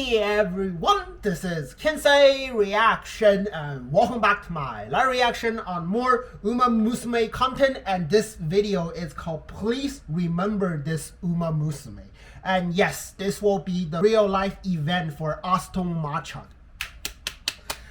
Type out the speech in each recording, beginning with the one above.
Hey everyone, this is Kinsei Reaction and welcome back to my live reaction on more Umamusume content, and this video is called Please Remember This Umamusume. And yes, this will be the real life event for Aston Martin.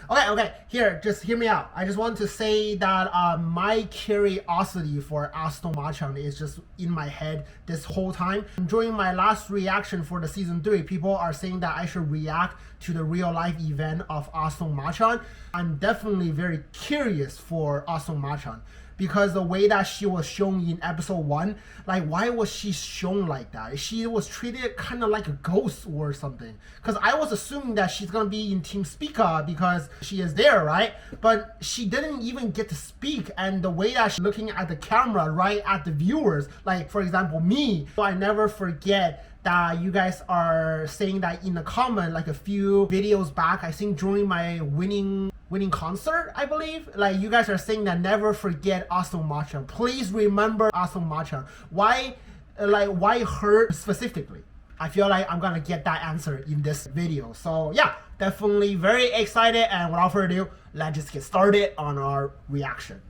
Okay, here, just hear me out. I just want to say that my curiosity for Aston Martin is just in my head this whole time. During my last reaction for the season 3, people are saying that I should react to the real life event of Aston Martin. I'm definitely very curious for Aston Martin, because the way that she was shown in episode 1, like, why was she shown like that? She was treated kind of like a ghost or something. Because I was assuming that she's gonna be in Team Speaker because she is there, right? But she didn't even get to speak, and the way that she's looking at the camera, right at the viewers, like for example me, I never forget that you guys are saying that in the comment like a few videos back, I think during my winning concert, I believe, like you guys are saying that never forget Aston Martin. Please remember Aston Martin. Why her specifically? I feel like I'm gonna get that answer in this video. So yeah, definitely very excited, and without further ado, let's just get started on our reaction.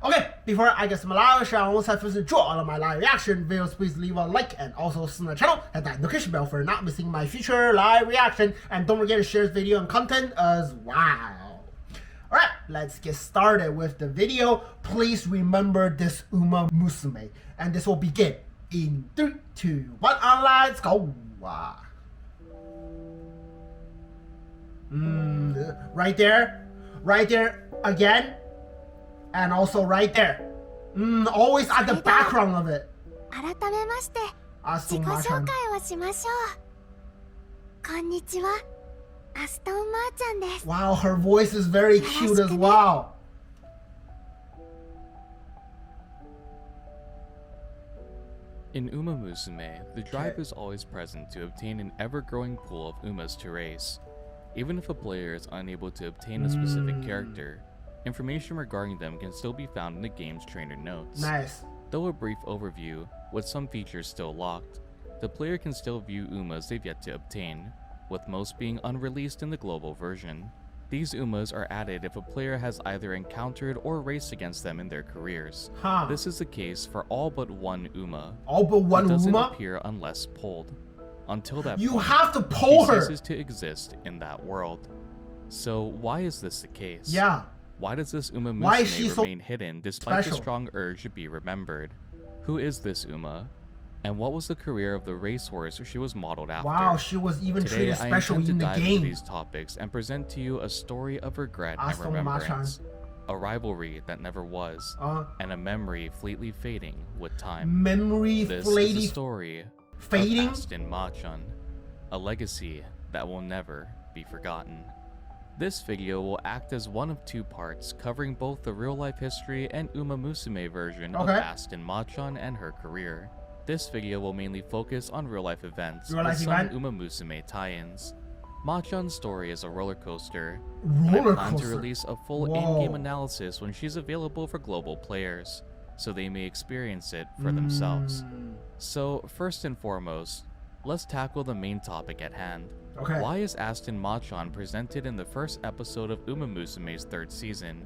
Okay, before I get some live share, alongside first enjoy all of my live reaction videos, please leave a like and also subscribe to the channel, hit that notification bell for not missing my future live reaction, and don't forget to share this video and content as well. Alright, let's get started with the video. Please remember this Umamusume, and this will begin in 3, 2, 1, and let's go. Right there again. And also right there. Always at the background of it. Aston Martin. Wow, her voice is very cute as well. In Umamusume, the drive is always present to obtain an ever-growing pool of Umas to race. Even if a player is unable to obtain a specific character, information regarding them can still be found in the game's trainer notes. Nice. Though a brief overview, with some features still locked, the player can still view Umas they've yet to obtain, with most being unreleased in the global version. These Umas are added if a player has either encountered or raced against them in their careers. This is the case for all but one Uma. All but one Uma? Doesn't Uma? appear unless pulled. Until that you point, have to pull she her. ceases to exist in that world. So why is this the case? Yeah. Why does this Umamusume remain hidden despite special? the strong urge to be remembered? Who is this Uma? And what was the career of the racehorse she was modeled after? Wow, she was even Today, treated special in the dive game. into these topics and present to you a story of regret and remembrance, a rivalry that never was, and a memory fleetly fading with time. This is the story of Aston Martin, a legacy that will never be forgotten. This video will act as one of 2 parts, covering both the real-life history and Umamusume version of Aston Martin and her career. This video will mainly focus on real-life events with some Umamusume tie-ins. Machan's story is a roller coaster, and I plan to release a full in-game analysis when she's available for global players, so they may experience it for themselves. So first and foremost, let's tackle the main topic at hand. Why is Aston Martin presented in the first episode of Umamusume's 3rd season?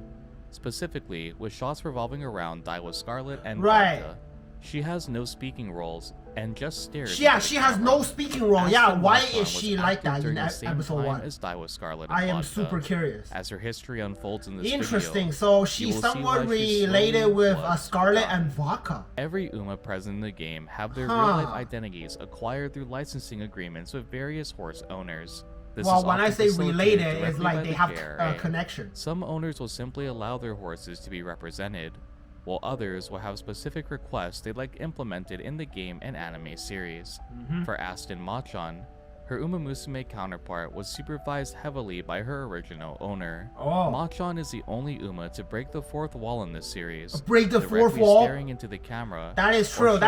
Specifically, with shots revolving around Daiwa Scarlet and Vodka. She has no speaking roles and just stares. Yeah, she has no speaking role. Yeah, why is she like that in episode 1? As Daiwa Scarlet and I am super curious. As her history unfolds in this video, so she's somewhat related with Scarlet and Vodka. Every Uma present in the game have their real-life identities acquired through licensing agreements with various horse owners. Well, when I say related, it's like they have a connection. Some owners will simply allow their horses to be represented, while others will have specific requests they'd like implemented in the game and anime series. For Aston Martin, her Umamusume counterpart was supervised heavily by her original owner. Machan is the only Uma to break the 4th wall in this series. Break the 4th wall? Staring into the camera. That is true,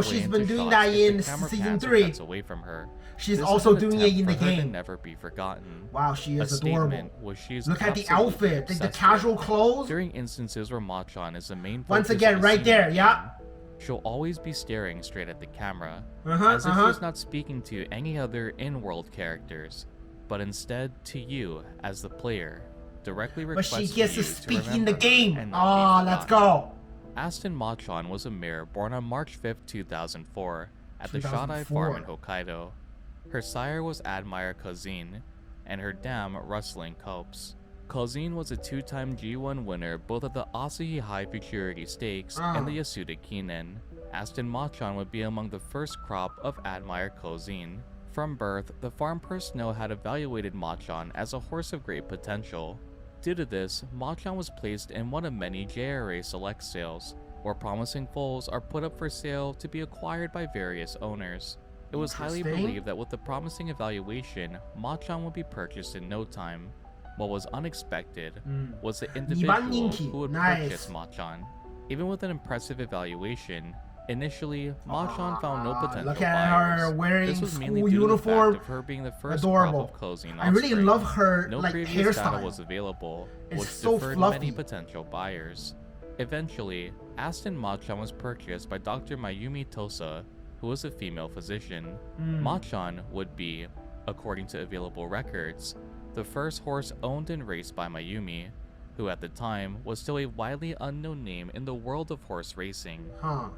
She's been doing that in season 3. Away from her. She's also doing it in the game. Never be forgotten. Wow, she is adorable. Look at the outfit, the casual clothes. During instances where Machan is the main focus once again, right there, yeah. She'll always be staring straight at the camera, as if she's not speaking to any other in-world characters. but instead to you as the player, directly But requesting she gets you to speak in remember the game. and not be Let's forgotten. go. Aston Machan was a mare born on March 5, 2004, at the 2004. Shodai farm in Hokkaido. Her sire was Admire Kazin, and her dam Rustling Copes. Kazin was a two-time G1 winner both at the Asahi High Futurity Stakes and the Yasuda Kinen. Aston Machan would be among the first crop of Admire Kazin. From birth, the farm personnel had evaluated Machan as a horse of great potential. Due to this, Machan was placed in one of many JRA select sales, where promising foals are put up for sale to be acquired by various owners. It was highly believed that with the promising evaluation, Machan would be purchased in no time. What was unexpected was the individual who would purchase Machan. Even with an impressive evaluation, initially, Machan found no potential look at her buyers. wearing This was mainly school due uniform. to the fact of her being the first Adorable. crop of closing I really offspring. love her No like previous data hairstyle. was available, It's which so deferred fluffy. many potential buyers. Eventually, Aston Machan was purchased by Dr. Mayumi Tosa, who was a female physician. Machan would be, according to available records, the first horse owned and raced by Mayumi, who at the time was still a widely unknown name in the world of horse racing.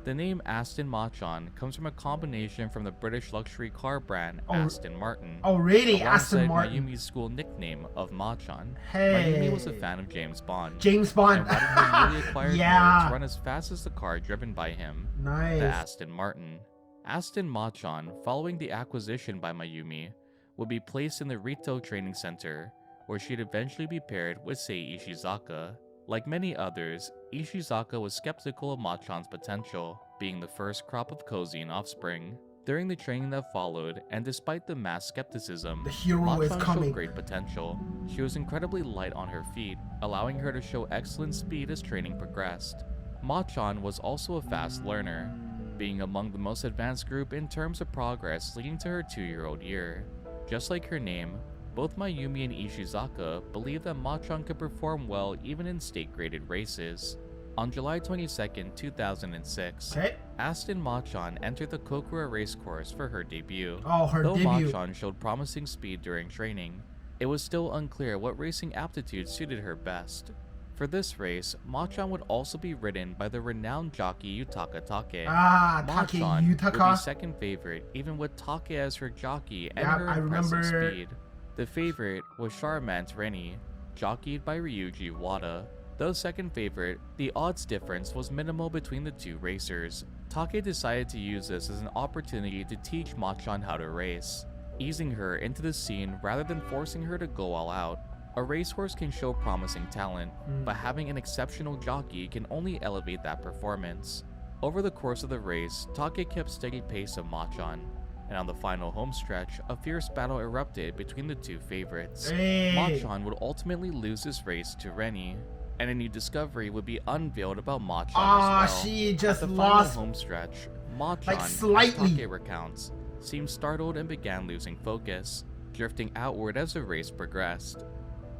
The name Aston Machan comes from a combination from the British luxury car brand Aston Martin. Oh really? Aston alongside Martin. Mayumi's school nickname of Machan. Hey. Mayumi was a fan of James Bond. James Bond. And wanted her newly acquired Yeah. mare to run as fast as the car driven by him, Nice. the Aston Martin. Aston Machan, following the acquisition by Mayumi, would be placed in the Rito Training Center, where she'd eventually be paired with Sei Ishizaka. Like many others, Ishizaka was skeptical of Machan's potential, being the first crop of Kozin offspring. During the training that followed, and despite the mass skepticism, The hero is Machan coming. showed great potential. She was incredibly light on her feet, allowing her to show excellent speed as training progressed. Machan was also a fast learner, being among the most advanced group in terms of progress leading to her 2-year-old year. Just like her name, both Mayumi and Ishizaka believed that Machan could perform well even in state-graded races. On July 22, 2006, Aston Machan entered the Kokura racecourse for her debut. Her Though debut. Machan showed promising speed during training, it was still unclear what racing aptitude suited her best. For this race, Machan would also be ridden by the renowned jockey Yutaka Take. Take Machan would be Yutaka. second favorite, even with Take as her jockey and Yeah, her I impressive remember. speed. The favorite was Charmant Reni, jockeyed by Ryuji Wada. Though second favorite, the odds difference was minimal between the two racers. Take decided to use this as an opportunity to teach Machan how to race, easing her into the scene rather than forcing her to go all out. A racehorse can show promising talent, but having an exceptional jockey can only elevate that performance. Over the course of the race, Take kept steady pace of Machan, and on the final homestretch, a fierce battle erupted between the two favorites. Machan would ultimately lose this race to Reni, and a new discovery would be unveiled about Machan as well. She just At the lost. final homestretch, Machan, like, as slightly. Take recounts, seemed startled and began losing focus, drifting outward as the race progressed.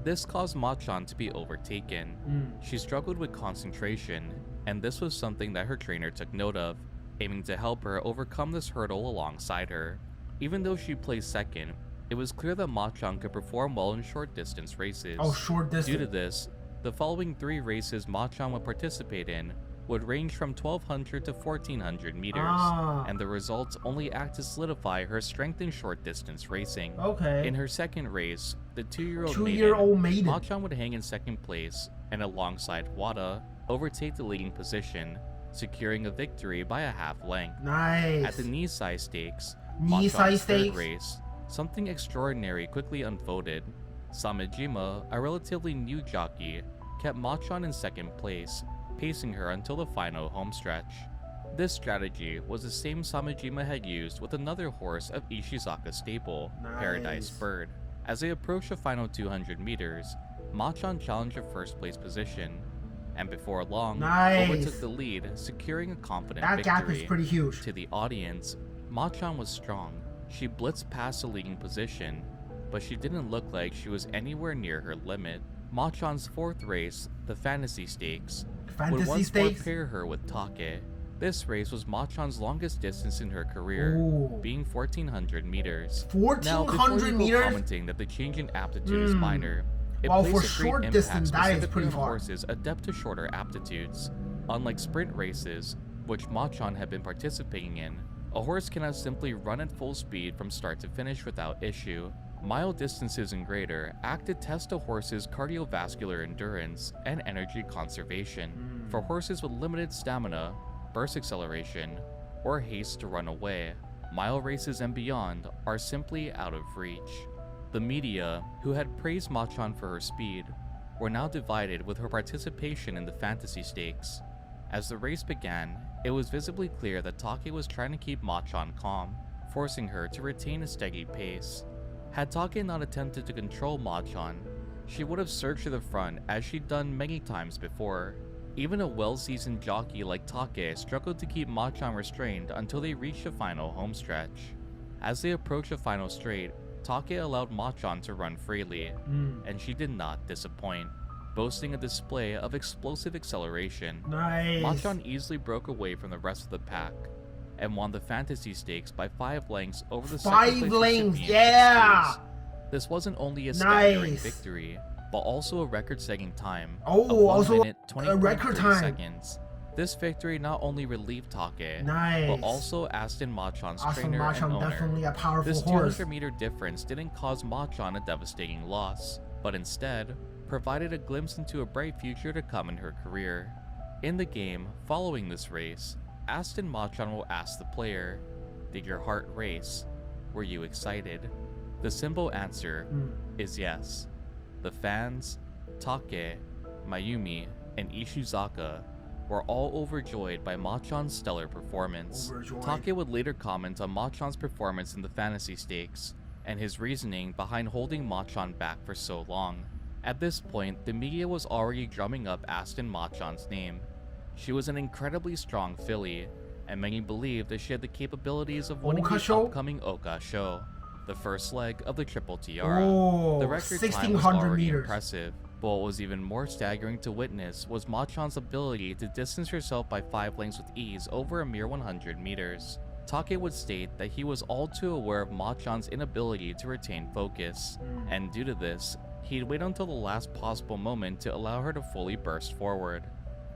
This caused Machan to be overtaken. She struggled with concentration, and this was something that her trainer took note of, aiming to help her overcome this hurdle alongside her. Even though she placed second, it was clear that Machan could perform well in short distance races. Short distance. Due to this, the following 3 races Machan would participate in would range from 1200 to 1400 meters, and the results only act to solidify her strength in short distance racing. In her second race, the 2-year-old maiden, Machan would hang in second place, and alongside Wada, overtake the leading position, securing a victory by a half length. At the Nisei Stakes, Machan's third race, something extraordinary quickly unfolded. Samejima, a relatively new jockey, kept Machan in second place, pacing her until the final homestretch. This strategy was the same Samejima had used with another horse of Ishizaka's stable, Paradise Bird. As they approached the final 200 meters, Machan challenged her first place position, and before long, overtook the lead, securing a confident victory. Gap is pretty huge. To the audience, Machan was strong. She blitzed past the leading position, but she didn't look like she was anywhere near her limit. Machan's fourth race, the Fantasy Stakes, would once more pair her with Take. This race was Machan's longest distance in her career, being 1,400 meters. 1,400 meters? Commenting that the change in aptitude is minor, it well, places for great short impact distance, that is specifically pretty on far. horses adept to shorter aptitudes. Unlike sprint races, which Machan had been participating in, a horse cannot simply run at full speed from start to finish without issue. Mile distances and greater act to test a horse's cardiovascular endurance and energy conservation. For horses with limited stamina, burst acceleration, or haste to run away, mile races and beyond are simply out of reach. The media, who had praised Machan for her speed, were now divided with her participation in the fantasy stakes. As the race began, it was visibly clear that Take was trying to keep Machan calm, forcing her to retain a steady pace. Had Take not attempted to control Machan, she would have surged to the front as she'd done many times before. Even a well-seasoned jockey like Take struggled to keep Machan restrained until they reached the final homestretch. As they approached the final straight, Take allowed Machan to run freely, and she did not disappoint, boasting a display of explosive acceleration. Nice. Machan easily broke away from the rest of the pack and won the fantasy stakes by 5 lengths over the second place recipient, yeah! Pyrrhixz. This wasn't only a staggering victory, but also a record-setting time of 1 minute 20.3 seconds. This victory not only relieved Take, but also Aston Machan's trainer and owner. Definitely a powerful this horse. 200-meter difference didn't cause Machan a devastating loss, but instead provided a glimpse into a bright future to come in her career. In the game following this race, Aston Machan will ask the player, "Did your heart race? Were you excited?" The simple answer is yes. The fans, Take, Mayumi, and Ishizaka were all overjoyed by Machan's stellar performance. Take would later comment on Machan's performance in the fantasy stakes, and his reasoning behind holding Machan back for so long. At this point, the media was already drumming up Aston Machan's name. She was an incredibly strong filly, and many believed that she had the capabilities of winning the upcoming Oka show, the first leg of the Triple Tiara. The record time was already impressive, but what was even more staggering to witness was Machan's ability to distance herself by 5 lengths with ease over a mere 100 meters. Take would state that he was all too aware of Machan's inability to retain focus, and due to this, he'd wait until the last possible moment to allow her to fully burst forward.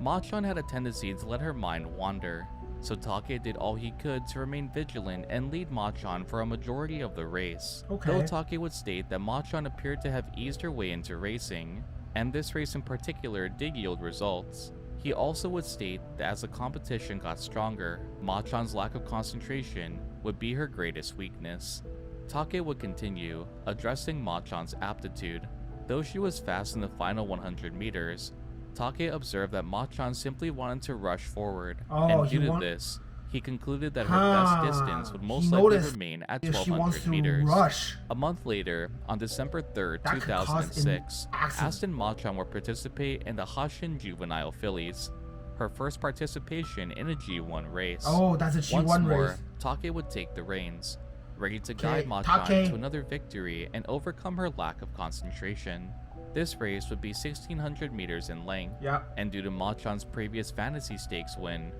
Machan had a tendency to let her mind wander, so Take did all he could to remain vigilant and lead Machan for a majority of the race. Though Take would state that Machan appeared to have eased her way into racing, and this race in particular did yield results, he also would state that as the competition got stronger, Machan's lack of concentration would be her greatest weakness. Take would continue, addressing Machan's aptitude. Though she was fast in the final 100 meters, Take observed that Machan simply wanted to rush forward, and due to this, he concluded that her best distance would most likely remain at 1,200 meters. A month later, on December 3rd, 2006, Aston Machan would participate in the Hashin Juvenile Fillies, her first participation in a G1 race. That's a G1 race. Once more, Take would take the reins, ready to guide Machan to another victory and overcome her lack of concentration. This race would be 1,600 meters in length, and due to Machan's previous fantasy stakes win,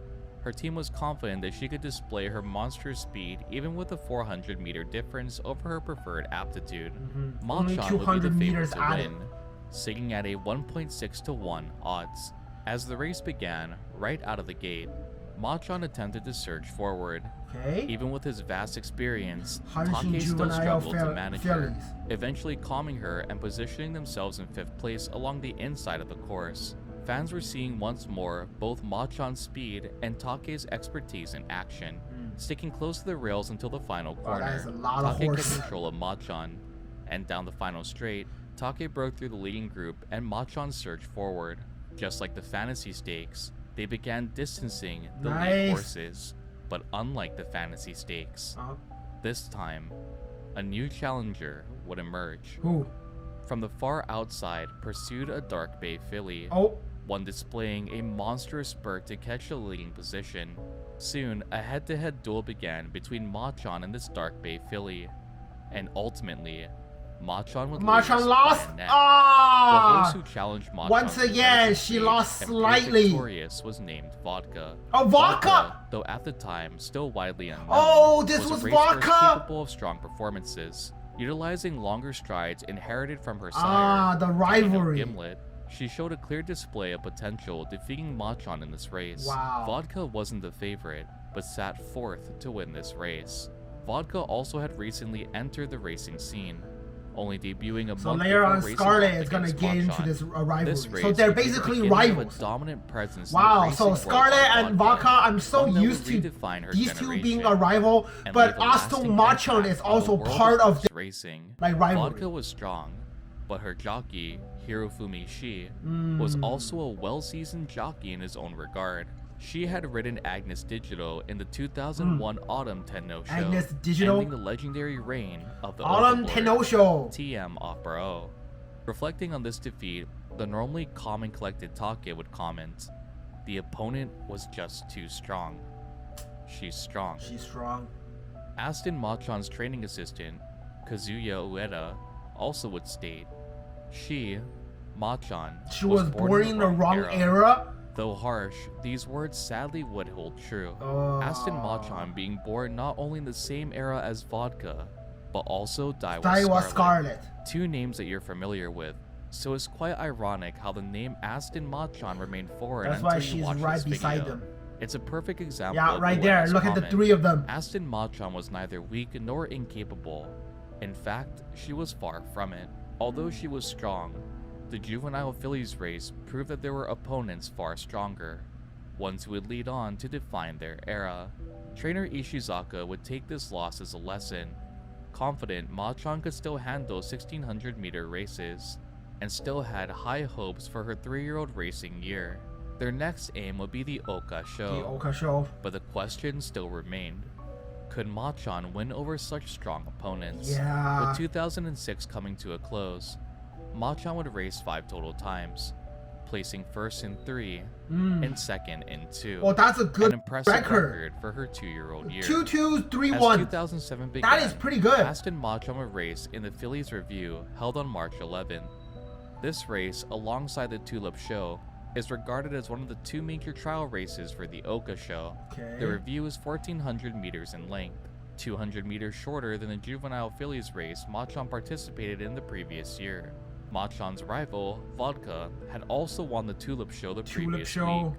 her team was confident that she could display her monstrous speed even with a 400-meter difference over her preferred aptitude. Machan would be the favorite to win, sitting at a 1.6 to 1 odds. As the race began, right out of the gate, Machan attempted to surge forward. Even with his vast experience, Take still struggled to manage her, eventually calming her and positioning themselves in 5th place along the inside of the course. Fans were seeing once more both Machan's speed and Take's expertise in action. Sticking close to the rails until the final corner, Take took control of Machan, and down the final straight, Take broke through the leading group and Machan surged forward. Just like the fantasy stakes, they began distancing the lead horses, but unlike the fantasy stakes, this time, a new challenger would emerge. From the far outside pursued a Dark Bay filly, one displaying a monstrous spurt to catch the leading position. Soon, a head-to-head duel began between Machan and this Dark Bay filly, and ultimately, Machan lost. The Ah! horse who challenged Machan Once again, she lost slightly. Victorious was named Vodka. Oh, Vodka! Though at the time still widely unknown. Oh, this was a racehorse Vodka! capable of strong performances, utilizing longer strides inherited from her sire. Ah, the rivalry. Gimlet, she showed a clear display of potential, defeating Machan in this race. Wow. Vodka wasn't the favorite, but sat fourth to win this race. Vodka also had recently entered the racing scene, only debuting a month later on, before Scarlett is gonna get into this rivalry. So they're basically rivals. Dominant presence wow, so Scarlett and Vodka, I'm so used to these two being a rival, but Aston Machan is also part of the racing. Like rivalry. Vodka was strong, but her jockey, Hirofumi Shi, was also a well-seasoned jockey in his own regard. She had ridden Agnes Digital in the 2001 Autumn Tenno Show, Agnes Digital? ending the legendary reign of the Autumn Tenno Show TM off Bro. Reflecting on this defeat, the normally calm and collected Take would comment, "The opponent was just too strong. She's strong." She's strong. Aston Machan's training assistant, Kazuya Ueda, also would state, Machan, she was born in the wrong era. Though harsh, these words sadly would hold true. Aston Machan being born not only in the same era as Vodka, but also Daiwa Scarlett. Two names that you're familiar with, so it's quite ironic how the name Aston Machan remained foreign. That's why she's right beside them. It's a perfect example. Yeah, right there. Look at the three of them. Aston Machan was neither weak nor incapable. In fact, she was far from it. Although she was strong, the juvenile fillies race proved that there were opponents far stronger, ones who would lead on to define their era. Trainer Ishizaka would take this loss as a lesson, confident Machan could still handle 1600-meter races, and still had high hopes for her 3-year-old racing year. Their next aim would be the Oka Show. But the question still remained. Could Machan win over such strong opponents? Yeah. With 2006 coming to a close, Machan would race 5 total times, placing first in 3 and second in 2. Well, that's a good impressive record for her 2-year-old year. 2-2-3-1. 2007 began, that is pretty good. Aston Machan would race in the Fillies Review held on March 11th. This race, alongside the Tulip Show, is regarded as one of the 2 major trial races for the Oka Show. The Review is 1400 meters in length, 200 meters shorter than the juvenile fillies race Machan participated in the previous year. Machan's rival, Vodka, had also won the Tulip Show the previous week,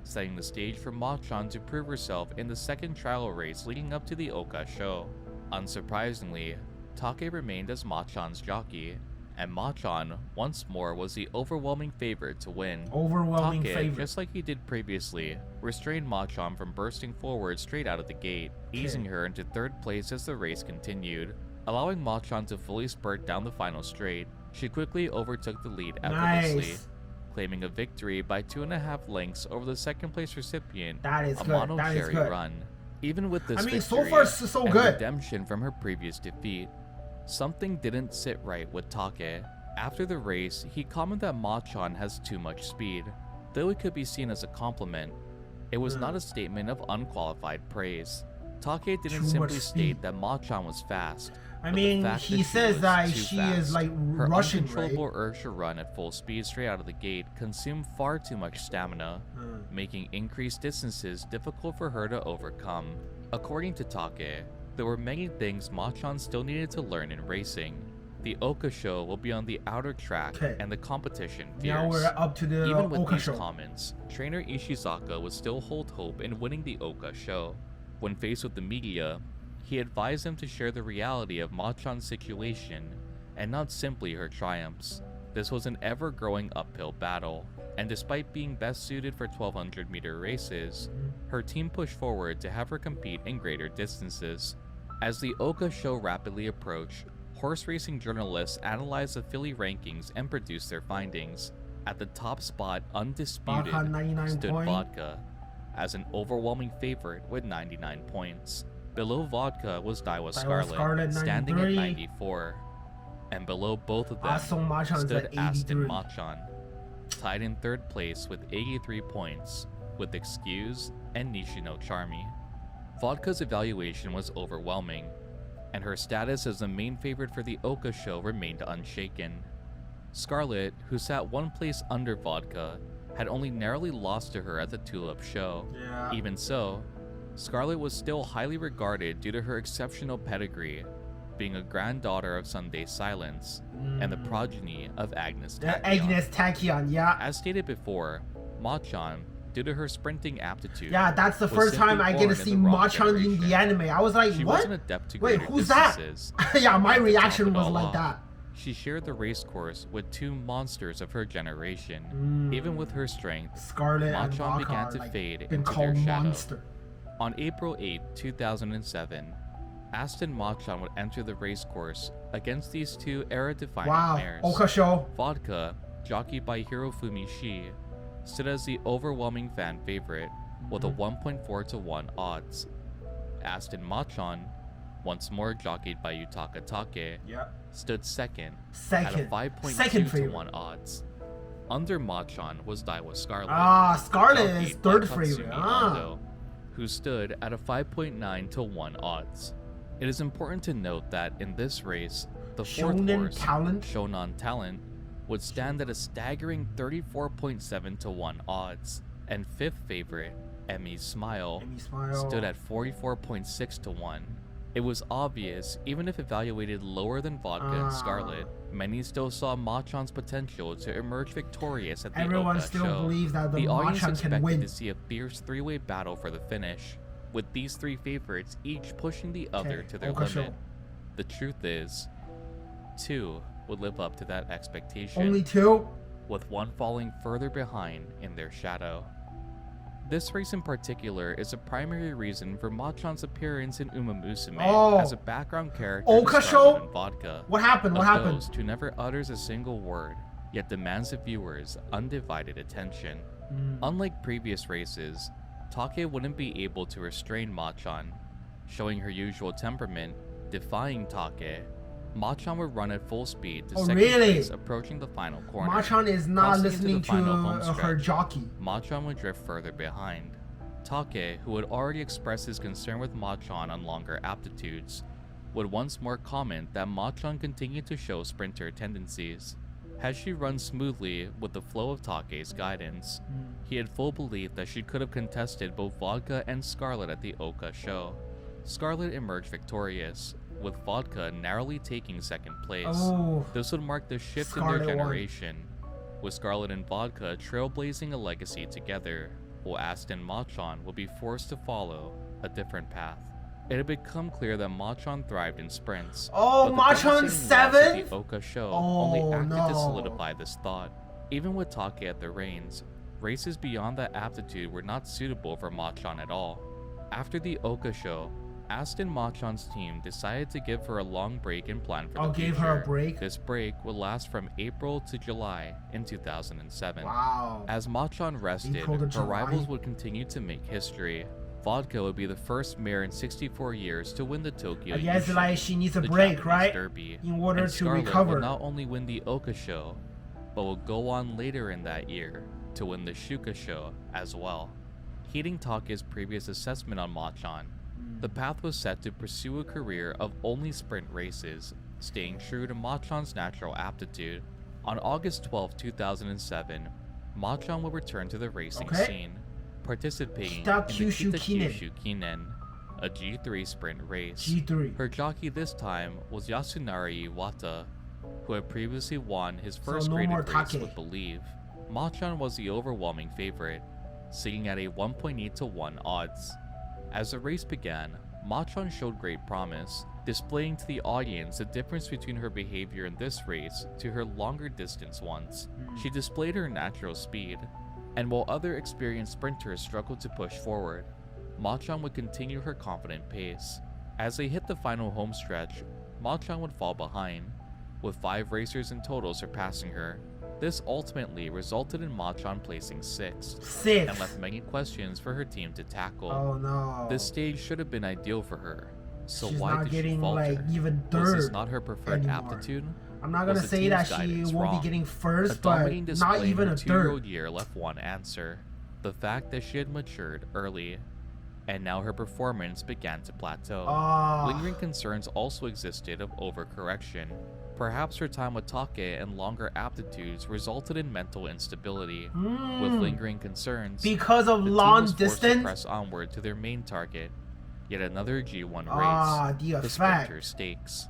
setting the stage for Machan to prove herself in the second trial race leading up to the Oka Show. Unsurprisingly, Take remained as Machan's jockey, and Machan once more was the overwhelming favorite to win. Take, just like he did previously, restrained Machan from bursting forward straight out of the gate, easing her into 3rd place as the race continued, allowing Machan to fully spurt down the final straight. She quickly overtook the lead effortlessly, claiming a victory by 2.5 lengths over the 2nd place recipient, Amano Cherry Run. Even with this victory so far so good. Redemption from her previous defeat, something didn't sit right with Take. After the race, he commented that Machan has too much speed. Though it could be seen as a compliment, it was not a statement of unqualified praise. Take didn't simply state that Machan was fast. I mean, he says that she is like rushing, right? Her uncontrollable urge to run at full speed straight out of the gate consumed far too much stamina, making increased distances difficult for her to overcome. According to Take, there were many things Machan still needed to learn in racing. The Oka Show will be on the outer track and the competition fierce. Now we're up to the Even with Oka these Show. Comments, trainer Ishizaka would still hold hope in winning the Oka Show. When faced with the media, he advised them to share the reality of Machan's situation and not simply her triumphs. This was an ever-growing uphill battle, and despite being best suited for 1200-meter races, her team pushed forward to have her compete in greater distances. As the Oka Show rapidly approached, horse racing journalists analyzed the filly rankings and produced their findings. At the top spot, undisputed, stood Vodka, as an overwhelming favorite with 99 points. Below Vodka was Daiwa Scarlett, standing at 94. And below both of them stood Aston Machan, tied in 3rd place with 83 points, with Excuse and Nishino Charmy. Vodka's evaluation was overwhelming. and her status as the main favorite for the Oka show remained unshaken. Scarlett, who sat one place under Vodka, had only narrowly lost to her at the Tulip show. Yeah. Even so, Scarlett was still highly regarded due to her exceptional pedigree, being a granddaughter of Sunday Silence and the progeny of Agnes Tachyon. Agnes Tachyon, yeah. As stated before, Machan, due to her sprinting aptitude, yeah, that's the first time I get to see Machan in the anime. I was like, she what? Wasn't adept to Wait, who's that? Yeah, my reaction was like that. She shared the race course with two monsters of her generation. Even with her strength, Scarlett and Machan Vodka began to like fade been into called their shadow. monster. On April 8, 2007, Aston Machan would enter the race course against these two era-defining mares. Oka show. Vodka, jockeyed by Hirofumi Shi, stood as the overwhelming fan favorite with a 1.4 to 1 odds. Aston Machan, once more jockeyed by Yutaka Take, stood second at a 5.2 to 1 odds. Under Machan was Daiwa Scarlett. Scarlett is third favorite. Ando, who stood at a 5.9 to 1 odds. It is important to note that in this race, the fourth horse, Shonan Talent, would stand at a staggering 34.7 to 1 odds, and fifth favorite, Emmy's Smile, stood at 44.6 to 1. It was obvious, even if evaluated lower than Vodka and Scarlett, many still saw Machan's potential to emerge victorious at the Oka show. Believes that the audience Machan expected can win. to see a fierce three-way battle for the finish, with these three favorites each pushing the other to their limit. Show. The truth is, two would live up to that expectation. Only two? With one falling further behind in their shadow. This race in particular is a primary reason for Machan's appearance in Umamusume as a background character to Scarlett and Vodka. What happened? What happened? Ghost who never utters a single word, yet demands the viewers' undivided attention. Unlike previous races, Take wouldn't be able to restrain Machan. Showing her usual temperament, defying Take, Machan would run at full speed to second place, approaching the final corner. Machan is not listening to her jockey. Machan would drift further behind. Take, who had already expressed his concern with Machan on longer aptitudes, would once more comment that Machan continued to show sprinter tendencies. Had she run smoothly with the flow of Take's guidance, he had full belief that she could have contested both Vodka and Scarlett at the Oka show. Scarlett emerged victorious, with Vodka narrowly taking second place. This would mark the shift in their generation, with Scarlett and Vodka trailblazing a legacy together, while Aston Machan would be forced to follow a different path. It had become clear that Machan thrived in sprints. Machan 7? The Oka show only acted to solidify this thought. Even with Take at the reins, races beyond that aptitude were not suitable for Machan at all. After the Oka show, Aston Machan's team decided to give her a long break and plan for the future. Gave her a break? This break would last from April to July in 2007. Wow. As Machan rested, her rivals would continue to make history. Vodka would be the first mare in 64 years to win the Tokyo I guess Yushin, like she needs a the break, Japanese right? Derby, In order and to Scarlett recover. Will not only win the Oka show, but will go on later in that year to win the Shuka show as well. Heeding Take's previous assessment on Machan, the path was set to pursue a career of only sprint races, staying true to Machan's natural aptitude. On August 12, 2007, Machan will return to the racing scene, participating in the Kita-Kyushu Kinen, a G3 sprint race. Her jockey this time was Yasunari Iwata, who had previously won his first graded race with Believe. Machan was the overwhelming favorite, sitting at a 1.8 to 1 odds. As the race began, Machan showed great promise, displaying to the audience the difference between her behavior in this race to her longer distance ones. She displayed her natural speed, and while other experienced sprinters struggled to push forward, Machan would continue her confident pace. As they hit the final home stretch, Machan would fall behind, with 5 racers in total surpassing her. This ultimately resulted in Machan placing 6th, and left many questions for her team to tackle. This stage should have been ideal for her, so why did she falter? Was this not her preferred aptitude? I'm not gonna say that she won't be getting first, but not even a third. Year left one answer: the fact that she had matured early. and now her performance began to plateau. Lingering concerns also existed of overcorrection. Perhaps her time with Take and longer aptitudes resulted in mental instability. With lingering concerns, because of the long team was forced to distance, press onward to their main target, yet another G1 race, the Sprinter Stakes.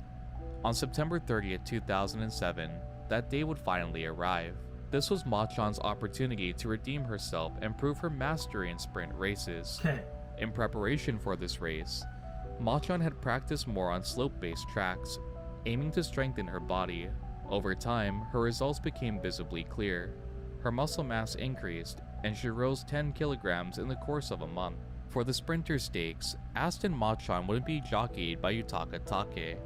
On September 30th, 2007, that day would finally arrive. This was Ma-chan's opportunity to redeem herself and prove her mastery in sprint races. In preparation for this race, Ma-chan had practiced more on slope-based tracks, aiming to strengthen her body. Over time, her results became visibly clear. Her muscle mass increased, and she rose 10 kilograms in the course of a month. For the Sprinter Stakes, Aston Ma-chan wouldn't be jockeyed by Yutaka Take.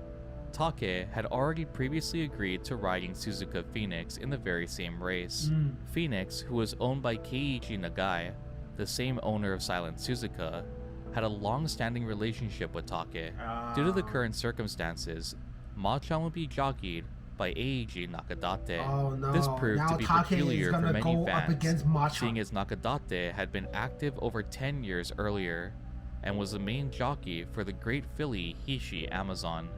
Take had already previously agreed to riding Suzuka Pyrrhixz in the very same race. Pyrrhixz, who was owned by Keiichi Nagai, the same owner of Silent Suzuka, had a long-standing relationship with Take. Due to the current circumstances, Ma-chan would be jockeyed by Eiji Nakadate. This proved to be peculiar for many fans, seeing as Nakadate had been active over 10 years earlier, and was the main jockey for the great filly Hishi Amazon.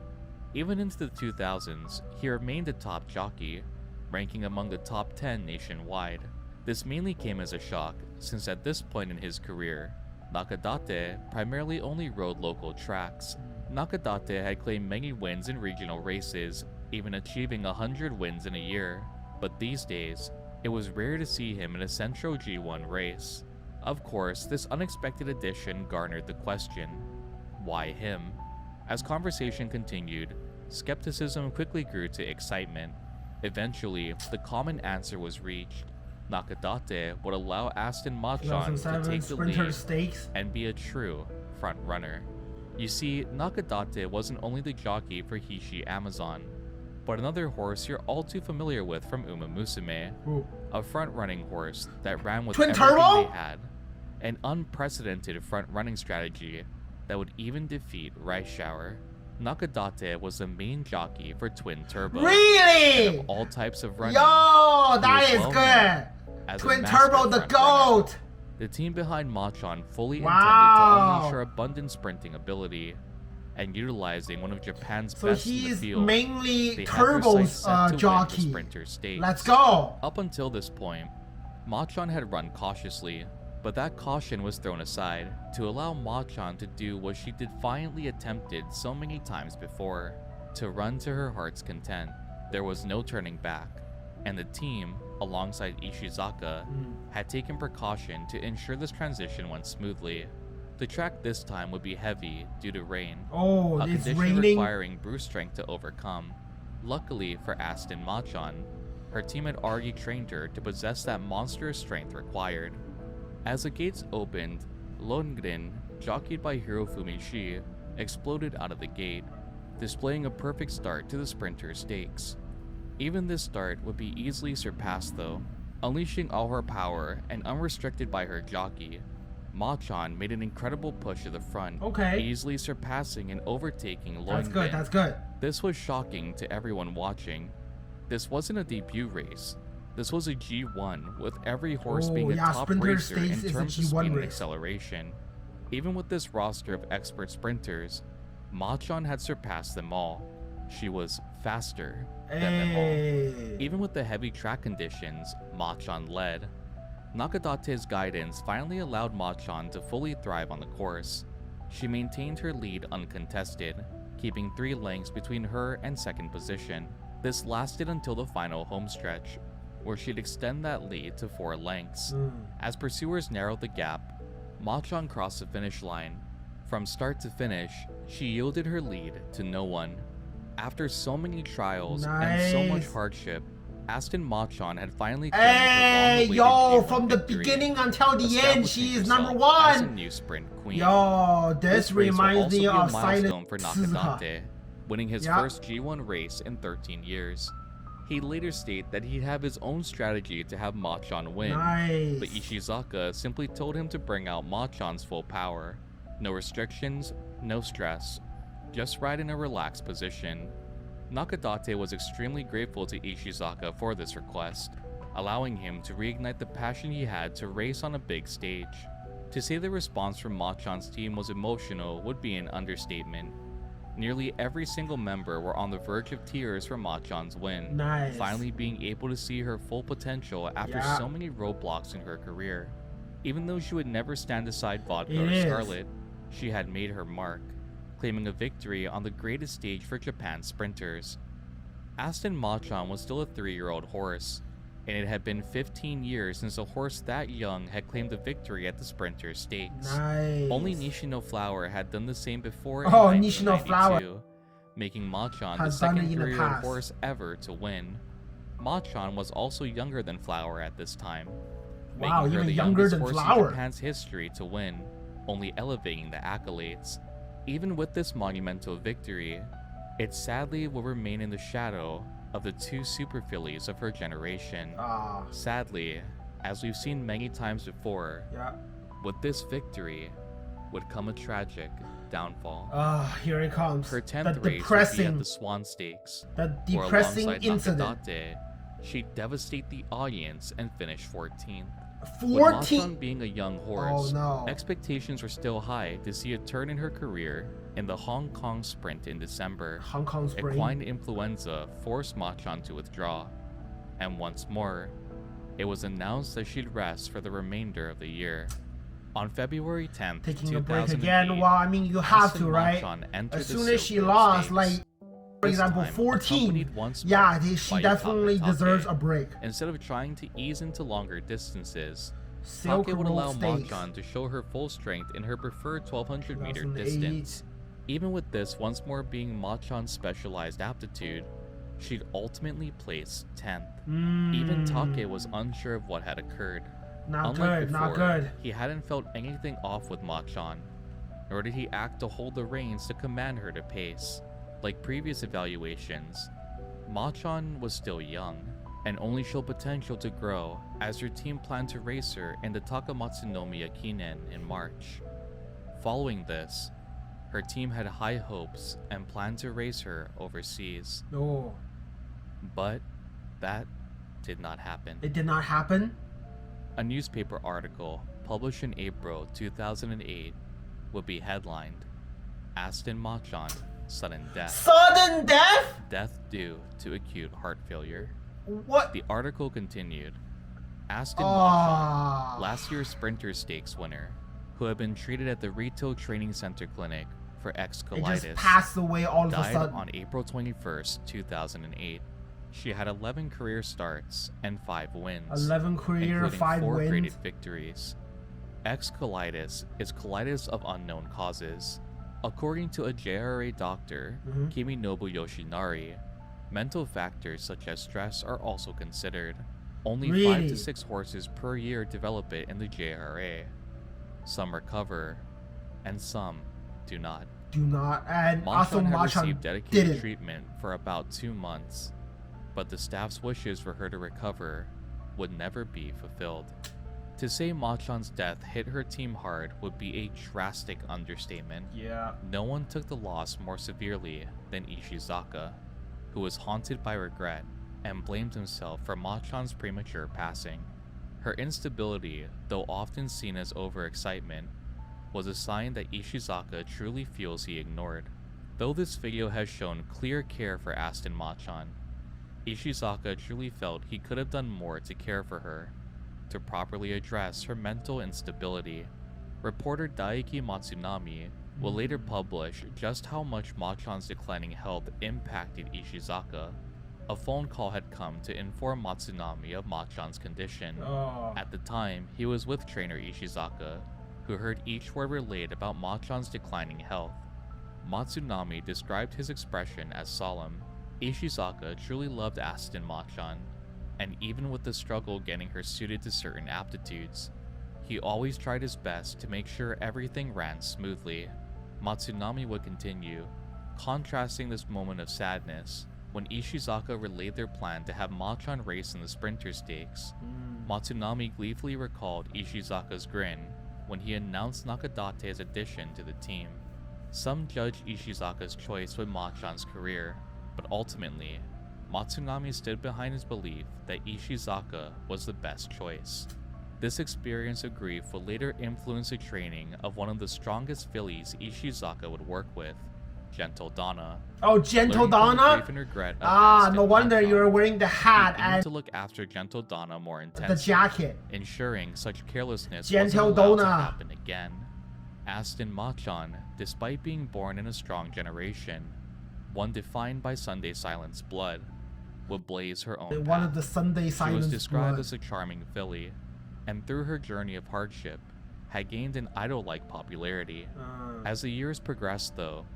Even into the 2000s, he remained a top jockey, ranking among the top 10 nationwide. This mainly came as a shock, since at this point in his career, Nakadate primarily only rode local tracks. Nakadate had claimed many wins in regional races, even achieving 100 wins in a year, but these days, it was rare to see him in a Central G1 race. Of course, this unexpected addition garnered the question, why him? As conversation continued, skepticism quickly grew to excitement. Eventually, the common answer was reached. Nakadate would allow Aston Ma-chan to take the lead and be a true front runner. You see, Nakadate wasn't only the jockey for Hishi Amazon, but another horse you're all too familiar with from Umamusume, a front-running horse that ran with everything they had, an unprecedented front-running strategy that would even defeat Rice Shower. Nakadate was the main jockey for Twin Turbo. Really? And of all types of running. Yo, that is good. Twin Turbo, the GOAT. The team behind Ma-chan fully intended to unleash her abundant sprinting ability, and utilizing one of Japan's best in the field. Mainly Turbo's jockey. Let's go. Up until this point, Ma-chan had run cautiously, but that caution was thrown aside to allow Ma-chan to do what she defiantly attempted so many times before, to run to her heart's content. There was no turning back, and the team, alongside Ishizaka, had taken precaution to ensure this transition went smoothly. The track this time would be heavy due to rain, a condition requiring brute strength to overcome. Luckily for Aston Ma-chan, her team had already trained her to possess that monstrous strength required. As the gates opened, Longren, jockeyed by Hirofumi Shi, exploded out of the gate, displaying a perfect start to the Sprinter Stakes. Even this start would be easily surpassed though. Unleashing all her power and unrestricted by her jockey, Ma-chan made an incredible push to the front, easily surpassing and overtaking Longren. That's good. This was shocking to everyone watching. This wasn't a debut race. This was a G1, with every horse being a top racer in terms of speed and acceleration. Even with this roster of expert sprinters, Ma-chan had surpassed them all. She was faster than them all. Even with the heavy track conditions, Ma-chan led. Nakadate's guidance finally allowed Ma-chan to fully thrive on the course. She maintained her lead uncontested, keeping 3 lengths between her and second position. This lasted until the final homestretch, where she'd extend that lead to 4 lengths. As pursuers narrowed the gap, Ma-chan crossed the finish line. From start to finish, she yielded her lead to no one. After so many trials and so much hardship, Aston Ma-chan had finally claimed from the beginning until the end, she is number 1 as a new sprint queen. This reminds me of Silent for Nakadate, winning his first G1 race in 13 years. He'd later state that he'd have his own strategy to have Ma-chan win, but Ishizaka simply told him to bring out Ma-chan's full power. No restrictions, no stress, just ride in a relaxed position. Nakadate was extremely grateful to Ishizaka for this request, allowing him to reignite the passion he had to race on a big stage. To say the response from Machan's team was emotional would be an understatement. Nearly every single member were on the verge of tears for Machan's win, finally being able to see her full potential after so many roadblocks in her career. Even though she would never stand aside Vodka or Scarlet, she had made her mark, claiming a victory on the greatest stage for Japan's sprinters. Aston Machan was still a 3-year-old horse, and it had been 15 years since a horse that young had claimed a victory at the Sprinters Stakes. Only Nishino Flower had done the same before in 1992, making Machan the second 3-year-old horse ever to win. Machan was also younger than Flower at this time, making her the youngest horse in Japan's history to win, only elevating the accolades. Even with this monumental victory, it sadly will remain in the shadow of the 2 super fillies of her generation. Sadly, as we've seen many times before, with this victory would come a tragic downfall. Here it comes. Her 10th race would be at the Swan Stakes, the depressing incident. Nakadate, she'd devastate the audience and finish 14th. 14? With Machan being a young horse, expectations were still high to see a turn in her career in the Hong Kong Sprint in December. Equine influenza forced Machan to withdraw, and once more, it was announced that she'd rest for the remainder of the year. On February 10th, taking a break again. Well, I mean, you have to, right? As soon as she lost, like, for example, 14, she definitely deserves a break. Instead of trying to ease into longer distances, Take would allow Machan to show her full strength in her preferred 1200 meter distance. Even with this once more being Machan's specialized aptitude, she'd ultimately place 10th. Even Take was unsure of what had occurred. Not good. He hadn't felt anything off with Machan, nor did he act to hold the reins to command her to pace. Like previous evaluations, Machan was still young, and only showed potential to grow as her team planned to race her in the Takamatsunomiya Kinen in March. Following this, her team had high hopes and planned to race her overseas. But that did not happen. It did not happen? A newspaper article published in April 2008 would be headlined, Aston Machan, Sudden Death. Sudden death? Death due to acute heart failure. What? The article continued. Aston Machan, last year's Sprinter Stakes winner, who had been treated at the Retail Training Center clinic for colitis, just passed away all of a died sudden on April 21st, 2008. She had 11 career starts and 5 wins, 11 career, including 5 4 wins. graded victories. Colitis is colitis of unknown causes. According to a JRA doctor, Kiminobu Yoshinari, mental factors such as stress are also considered. Only 5 to 6 horses per year develop it in the JRA. Some recover, and some do not. And also Machan had Machan received dedicated treatment for about 2 months, but the staff's wishes for her to recover would never be fulfilled. To say Machan's death hit her team hard would be a drastic understatement. No one took the loss more severely than Ishizaka, who was haunted by regret and blamed himself for Machan's premature passing. Her instability, though often seen as overexcitement, was a sign that Ishizaka truly feels he ignored. Though this video has shown clear care for Aston Machan, Ishizaka truly felt he could have done more to care for her, to properly address her mental instability. Reporter Daiki Matsunami will later publish just how much Machan's declining health impacted Ishizaka. A phone call had come to inform Matsunami of Machan's condition. At the time, he was with trainer Ishizaka, who heard each word relayed about Machan's declining health. Matsunami described his expression as solemn. Ishizaka truly loved Aston Machan, and even with the struggle getting her suited to certain aptitudes, he always tried his best to make sure everything ran smoothly. Matsunami would continue, contrasting this moment of sadness when Ishizaka relayed their plan to have Machan race in the Sprinter Stakes. Matsunami gleefully recalled Ishizaka's grin when he announced Nakadate's addition to the team. Some judged Ishizaka's choice with Machan's career, but ultimately, Matsunami stood behind his belief that Ishizaka was the best choice. This experience of grief would later influence the training of one of the strongest fillies Ishizaka would work with, Gentle Donna. Oh, Gentle Donna? No wonder you're wearing the hat and to look after Gentle Donna more intensely, the jacket, ensuring such carelessness Gentle wasn't allowed to Donna happen again. Aston Machan, despite being born in a strong generation, one defined by Sunday Silence blood, would blaze her own path. One of the Sunday Silence She was described blood as a charming filly, and through her journey of hardship, had gained an idol-like popularity. As the years progressed though,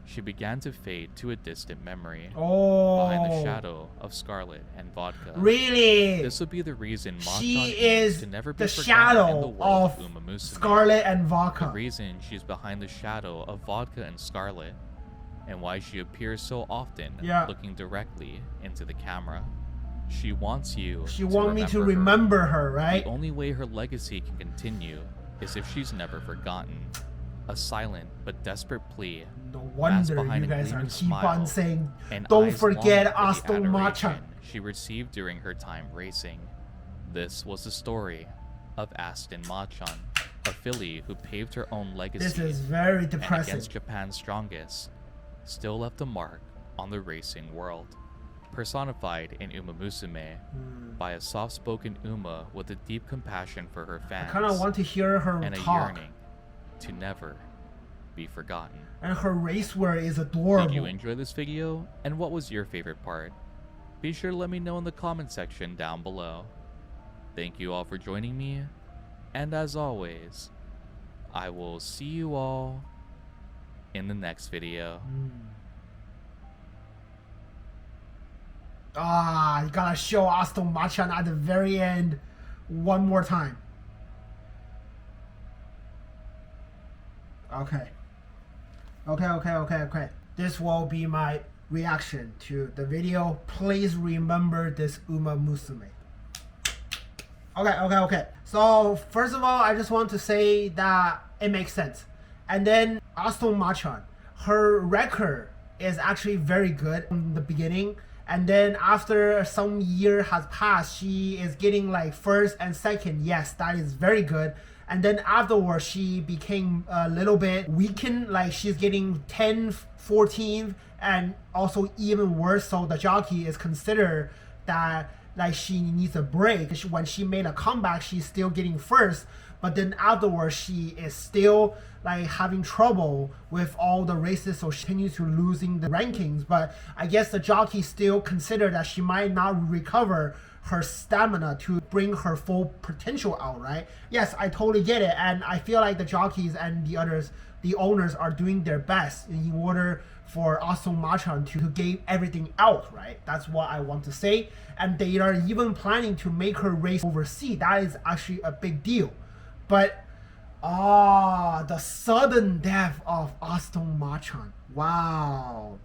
she began to fade to a distant memory, behind the shadow of Scarlet and Vodka. Really? This would be the reason she is to never be the forgotten shadow in the world of Umamusume. Scarlet and Vodka. The reason she's behind the shadow of Vodka and Scarlet, and why she appears so often looking directly into the camera. She wants you to remember her, right? The only way her legacy can continue is if she's never forgotten. A silent but desperate plea. No wonder you guys are keep on saying, don't forget Aston Machan. She received during her time racing. This was the story of Aston Machan, a filly who paved her own legacy. This is very depressing. And against Japan's strongest, still left a mark on the racing world. Personified in Umamusume by a soft-spoken Uma with a deep compassion for her fans. I kind of want to hear her and talk. A yearning to never be forgotten. And her racewear is adorable. Did you enjoy this video? And what was your favorite part? Be sure to let me know in the comment section down below. Thank you all for joining me, and as always, I will see you all in the next video. You gotta show Aston Machan at the very end one more time. Okay. This will be my reaction to the video. Please remember this Umamusume. Okay. So first of all, I just want to say that it makes sense. And then Aston Machan, her record is actually very good from the beginning. And then after some year has passed, she is getting like first and second. Yes, that is very good. And then afterwards, she became a little bit weakened, like she's getting 10th, 14th, and also even worse. So the jockey is considered that like she needs a break. When she made a comeback, she's still getting first, but then afterwards, she is still like having trouble with all the races, so she continues to losing the rankings. But I guess the jockey still consider that she might not recover her stamina to bring her full potential out, right? Yes, I totally get it, and I feel like the jockeys and the owners are doing their best in order for Aston Machan to give everything out, right? That's what I want to say. And they are even planning to make her race overseas. That is actually a big deal. But the sudden death of Aston Machan. Wow.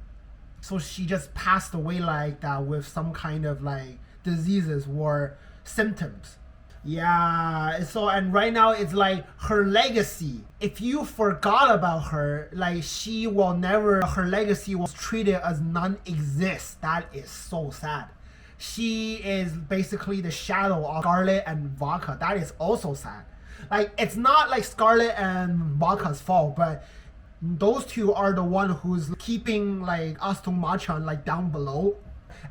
So she just passed away like that with some kind of like diseases or symptoms. Yeah, so and right now it's like her legacy. If you forgot about her, like she will never, her legacy was treated as non-exist. That is so sad. She is basically the shadow of Scarlet and Vodka. That is also sad. Like it's not like Scarlet and Vodka's fault, but those two are the one who's keeping like Aston Machan like down below.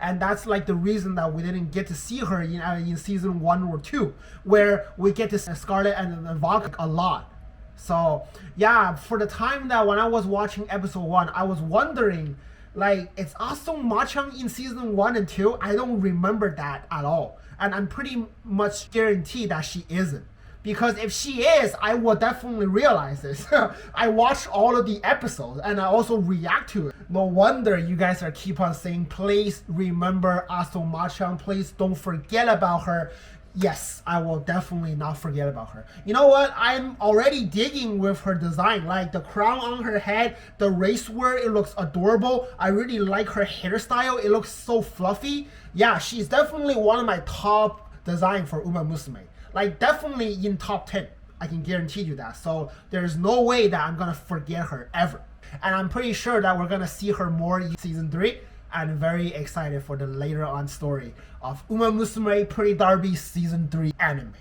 And that's like the reason that we didn't get to see her in season 1 or 2, where we get to see Scarlet and Vodka a lot. So yeah, for the time that when I was watching episode 1, I was wondering, like, is Aston Machan in season 1 and 2? I don't remember that at all, and I'm pretty much guaranteed that she isn't. Because if she is, I will definitely realize this. I watched all of the episodes and I also react to it. No wonder you guys are keep on saying, please remember Aston Machan, please don't forget about her. Yes, I will definitely not forget about her. You know what? I'm already digging with her design. Like the crown on her head, the racewear, it looks adorable. I really like her hairstyle. It looks so fluffy. Yeah, she's definitely one of my top design for Umamusume. Like definitely in top 10. I can guarantee you that. So there's no way that I'm gonna forget her ever. And I'm pretty sure that we're gonna see her more in season 3. I'm very excited for the later on story of Umamusume Pretty Derby season 3 anime.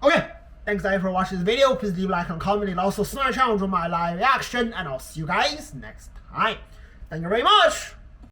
Okay, thanks guys for watching this video. Please leave a like and comment, and also subscribe to my channel to my live reaction, and I'll see you guys next time. Thank you very much.